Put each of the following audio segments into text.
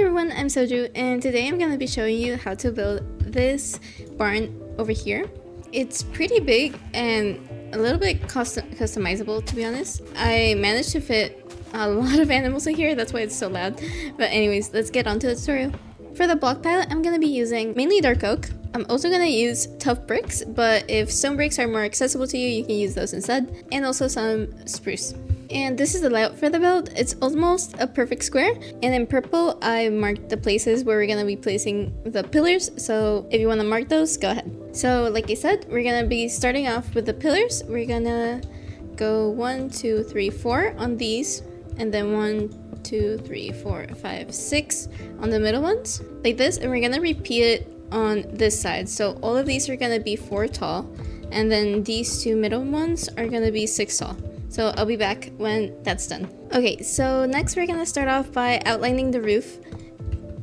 everyone, I'm Soju, and today I'm going to be showing you how to build this barn over here. It's pretty big and a little bit customizable, to be honest. I managed to fit a lot of animals in here, that's why it's so loud. But anyways, let's get on to the tutorial. For the block palette, I'm going to be using mainly dark oak. I'm also going to use tough bricks, but if stone bricks are more accessible to you, you can use those instead. And also some spruce. And this is the layout for the build. It's almost a perfect square. And in purple, I marked the places where we're going to be placing the pillars. So if you want to mark those, go ahead. So like I said, we're going to be starting off with the pillars. We're going to go 1, 2, 3, 4 on these. And then 1, 2, 3, 4, 5, 6 on the middle ones. Like this. And we're going to repeat it on this side. So all of these are going to be 4 tall. And then these 2 middle ones are going to be 6 tall. So I'll be back when that's done. Okay, so next we're gonna start off by outlining the roof.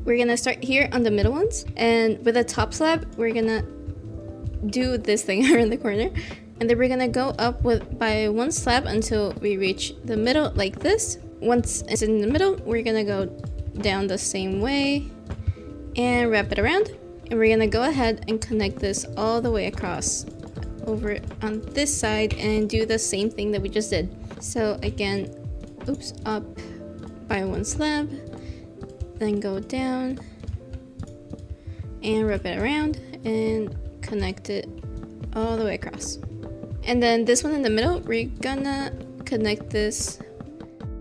We're gonna start here on the middle ones, and with the top slab, we're gonna do this thing around the corner. And then we're gonna go up by 1 slab until we reach the middle like this. Once it's in the middle, we're gonna go down the same way and wrap it around. And we're gonna go ahead and connect this all the way across over on this side and do the same thing that we just did. So again, up by 1 slab, then go down and wrap it around and connect it all the way across. And then this one in the middle, we're gonna connect this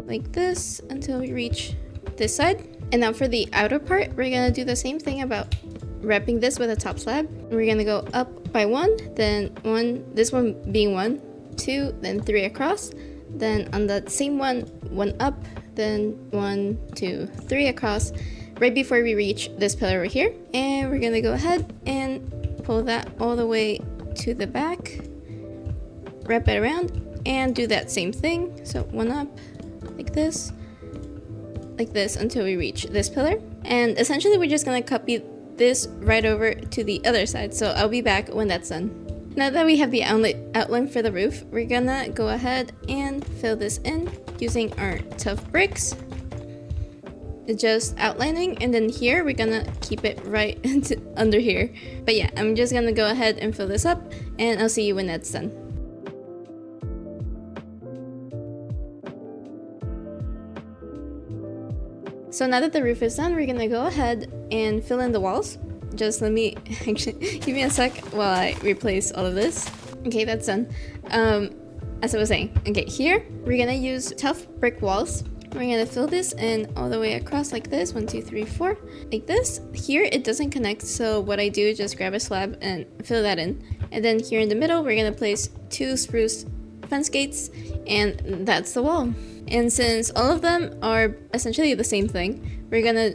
like this until we reach this side. And now for the outer part, we're gonna do the same thing about wrapping this with a top slab. We're gonna go up by 1, then 1, this one being 1, 2, then 3 across, then on that same 1 up, then 1, 2, 3 across, right before we reach this pillar right here. And we're gonna go ahead and pull that all the way to the back, wrap it around, and do that same thing. So 1 up, like this until we reach this pillar. And essentially we're just gonna copy this right over to the other side, so I'll be back when that's done. Now that we have the outline for the roof, we're gonna go ahead and fill this in using our tough bricks, just outlining, and then here we're gonna keep it right under here. But yeah, I'm just gonna go ahead and fill this up, and I'll see you when that's done. So now that the roof is done, we're gonna go ahead and fill in the walls. Just let me actually give me a sec while I replace all of this. Okay, that's done. As I was saying, okay, here we're gonna use Tuff Brick Walls. We're gonna fill this in all the way across like this, 1, 2, 3, 4, like this. Here it doesn't connect, so what I do is just grab a slab and fill that in. And then here in the middle, we're gonna place 2 spruce fence gates, and that's the wall. And since all of them are essentially the same thing, we're gonna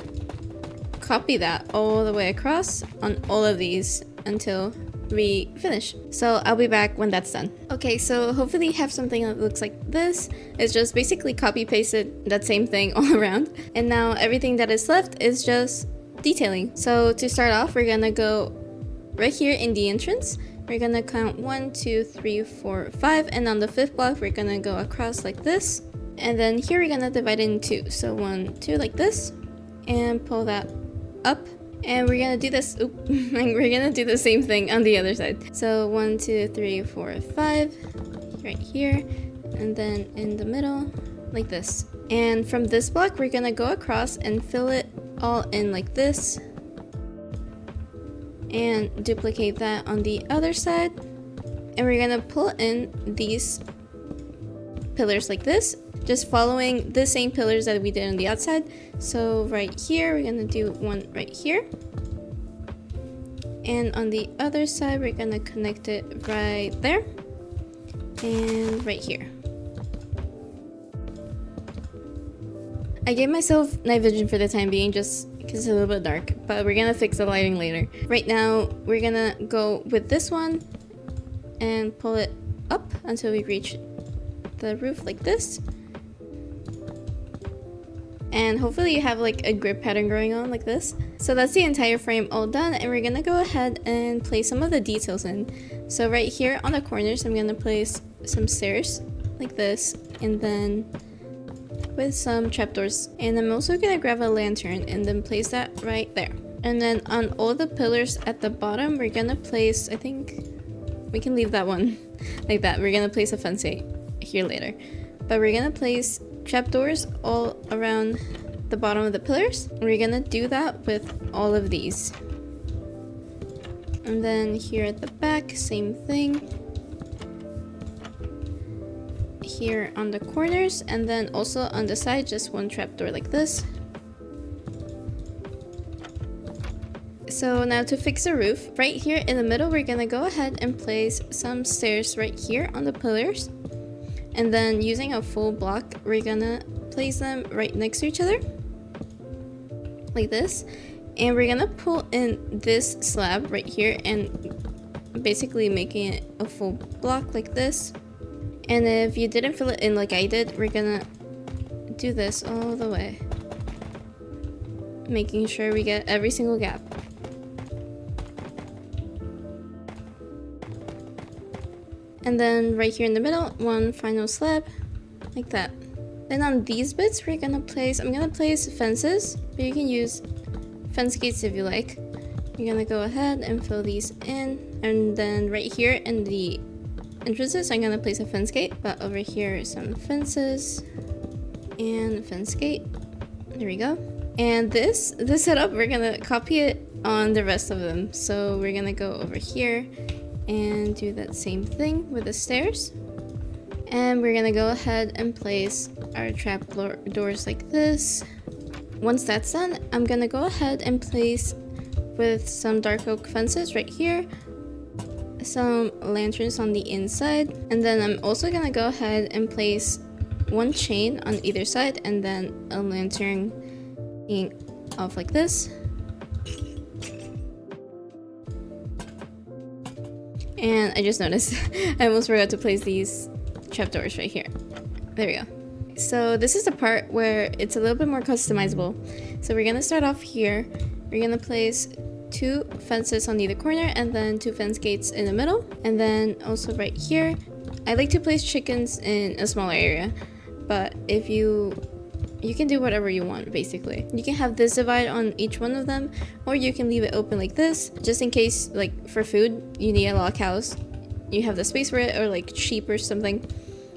copy that all the way across on all of these until we finish. So I'll be back when that's done. Okay, so hopefully you have something that looks like this. It's just basically copy pasted that same thing all around. And now everything that is left is just detailing. So to start off, we're gonna go right here in the entrance. We're gonna count 1, 2, 3, 4, 5, and on the 5th block, we're gonna go across like this. And then here we're gonna divide it in 2. So 1, 2 like this, and pull that up. And we're gonna do this, and we're gonna do the same thing on the other side. So 1, 2, 3, 4, 5, right here, and then in the middle, like this. And from this block, we're gonna go across and fill it all in like this, and duplicate that on the other side. And we're gonna pull in these pillars like this, just following the same pillars that we did on the outside. So right here, we're gonna do 1 right here. And on the other side, we're gonna connect it right there and right here. I gave myself night vision for the time being just because it's a little bit dark, but we're gonna fix the lighting later. Right now, we're gonna go with this one and pull it up until we reach the roof like this. And hopefully you have like a grip pattern going on like this. So that's the entire frame all done, and we're gonna go ahead and place some of the details in. So right here on the corners, I'm gonna place some stairs like this, and then with some trapdoors. And I'm also gonna grab a lantern and then place that right there. And then on all the pillars at the bottom, we're gonna place, I think we can leave that one like that. We're gonna place a fence gate here later. But we're gonna place trapdoors all around the bottom of the pillars. We're gonna do that with all of these. And then here at the back, same thing. Here on the corners, and then also on the side, just one trapdoor like this. So now to fix the roof, right here in the middle, we're gonna go ahead and place some stairs right here on the pillars. And then using a full block, we're gonna place them right next to each other. Like this. And we're gonna pull in this slab right here and basically making it a full block like this. And if you didn't fill it in like I did, we're gonna do this all the way, making sure we get every single gap. And then right here in the middle, one final slab, like that. Then on these bits, I'm gonna place fences, but you can use fence gates if you like. You're gonna go ahead and fill these in, and then right here in the entrances, I'm gonna place a fence gate, but over here are some fences and a fence gate. There we go. And this setup, we're gonna copy it on the rest of them. So we're gonna go over here and do that same thing with the stairs. And we're gonna go ahead and place our trap doors like this. Once that's done, I'm gonna go ahead and place with some dark oak fences right here, some lanterns on the inside, and then I'm also gonna go ahead and place one chain on either side and then a lantern being off like this. And I just noticed I almost forgot to place these trapdoors right here. There we go. So this is the part where it's a little bit more customizable. So we're gonna start off here. We're gonna place two fences on either corner and then two fence gates in the middle. And then also right here, I like to place chickens in a smaller area, but if you can do whatever you want basically. You can have this divide on each one of them, or you can leave it open like this, just in case like for food, you need a lot of cows. You have the space for it, or like sheep or something.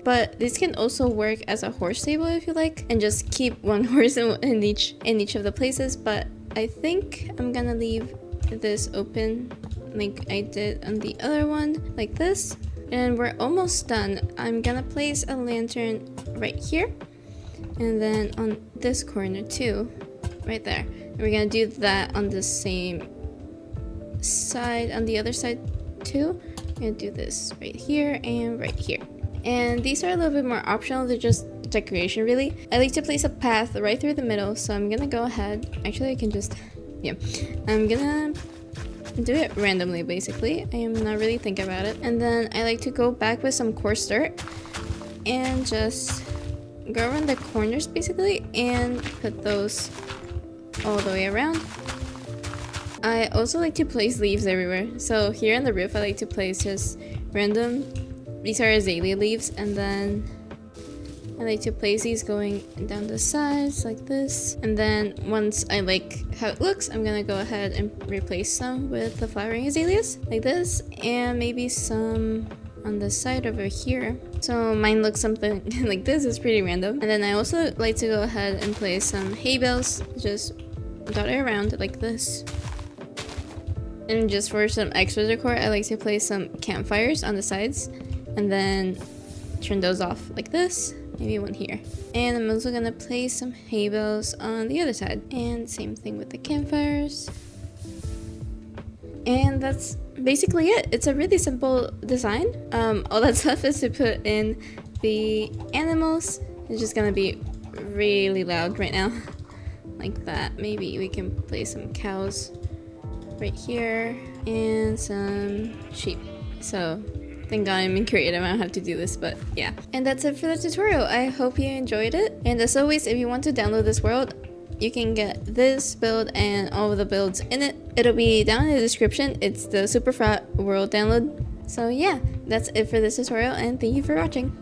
But this can also work as a horse stable if you like, and just keep one horse in each of the places. But I think I'm gonna leave this open like I did on the other one, like this. And we're almost done. I'm gonna place a lantern right here, and then on this corner too, right there. And we're gonna do that on the same side, on the other side too. I'm gonna do this right here and right here. And these are a little bit more optional, they're just decoration really. I like to place a path right through the middle, so I'm gonna go ahead. Actually, I can just, yeah. I'm gonna do it randomly basically. I am not really thinking about it. And then I like to go back with some coarse dirt and just go around the corners basically and put those all the way around. I also like to place leaves everywhere. So here on the roof, I like to place just random, these are azalea leaves, and then I like to place these going down the sides like this. And then once I like how it looks, I'm gonna go ahead and replace some with the flowering azaleas like this, and maybe some on the side over here. So mine looks something like this. It's pretty random. And then I also like to go ahead and place some hay bales, just dot it around like this. And just for some extra decor, I like to place some campfires on the sides and then turn those off like this. Maybe one here. And I'm also gonna place some hay bales on the other side. And same thing with the campfires. And that's basically it. It's a really simple design. All that stuff is to put in the animals. It's just gonna be really loud right now. Like that. Maybe we can place some cows right here and some sheep. So thank God I'm in creative, I don't have to do this, but yeah. And that's it for the tutorial. I hope you enjoyed it. And as always, if you want to download this world, you can get this build and all of the builds in it. It'll be down in the description. It's the Super Frat World download. So yeah, that's it for this tutorial, and thank you for watching.